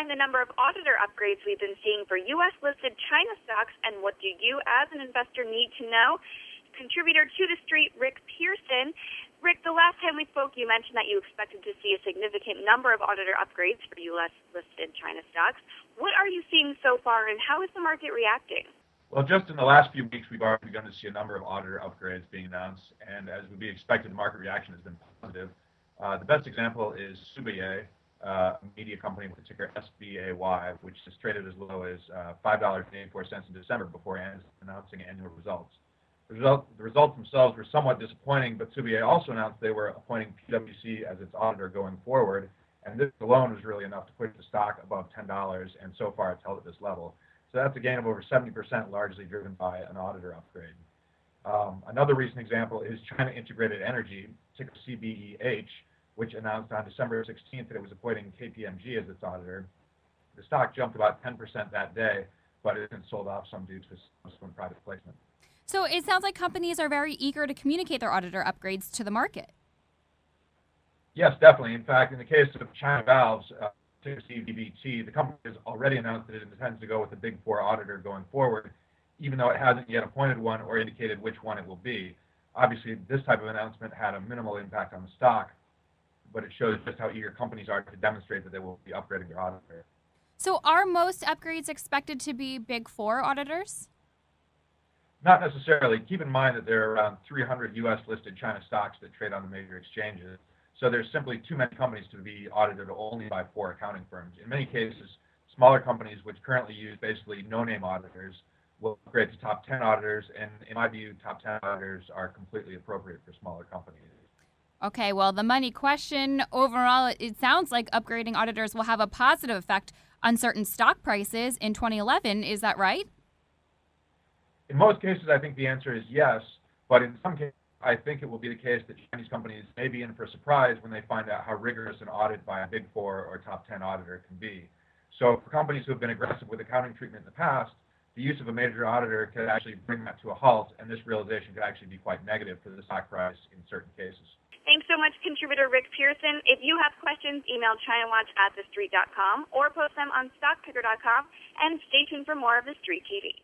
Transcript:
behind the number of auditor upgrades we've been seeing for U.S.-listed China stocks, and what do you, as an investor, need to know? Contributor to The Street, Rick Pearson. Rick, the last time we spoke, you mentioned that you expected to see a significant number of auditor upgrades for U.S.-listed China stocks. What are you seeing so far, and how is the market reacting? Well, just in the last few weeks, we've already begun to see a number of auditor upgrades being announced, and as would be expected, the market reaction has been positive. The best example is SBA, a media company with the ticker SBAY, which is traded as low as $5.84 in December before announcing annual results. The results themselves were somewhat disappointing, but SBA also announced they were appointing PwC as its auditor going forward, and this alone was really enough to push the stock above $10, and so far it's held at this level. So that's a gain of over 70%, largely driven by an auditor upgrade. Another recent example is China Integrated Energy, ticker CBEH, which announced on December 16th that it was appointing KPMG as its auditor. The stock jumped about 10% that day, but it has sold off some due to subsequent private placement. So it sounds like companies are very eager to communicate their auditor upgrades to the market. Yes, definitely. In fact, in the case of China Valves, ticker CVBT, the company has already announced that it intends to go with the Big Four auditor going forward, even though it hasn't yet appointed one or indicated which one it will be. Obviously, this type of announcement had a minimal impact on the stock, but it shows just how eager companies are to demonstrate that they will be upgrading their auditor. So are most upgrades expected to be Big Four auditors? Not necessarily. Keep in mind that there are around 300 U.S.-listed China stocks that trade on the major exchanges, so there's simply too many companies to be audited only by 4 accounting firms. In many cases, smaller companies which currently use basically no-name auditors will upgrade to top 10 auditors, and in my view, top 10 auditors are completely appropriate for smaller companies. Okay, well, the money question, overall, it sounds like upgrading auditors will have a positive effect on certain stock prices in 2011. Is that right? In most cases, I think the answer is yes, but in some cases, I think it will be the case that Chinese companies may be in for a surprise when they find out how rigorous an audit by a Big Four or top 10 auditor can be. So for companies who have been aggressive with accounting treatment in the past, the use of a major auditor could actually bring that to a halt, and this realization could actually be quite negative for the stock price in certain cases. Thanks so much, contributor Rick Pearson. If you have questions, email ChinaWatch@thestreet.com or post them on StockPicker.com, and stay tuned for more of The Street TV.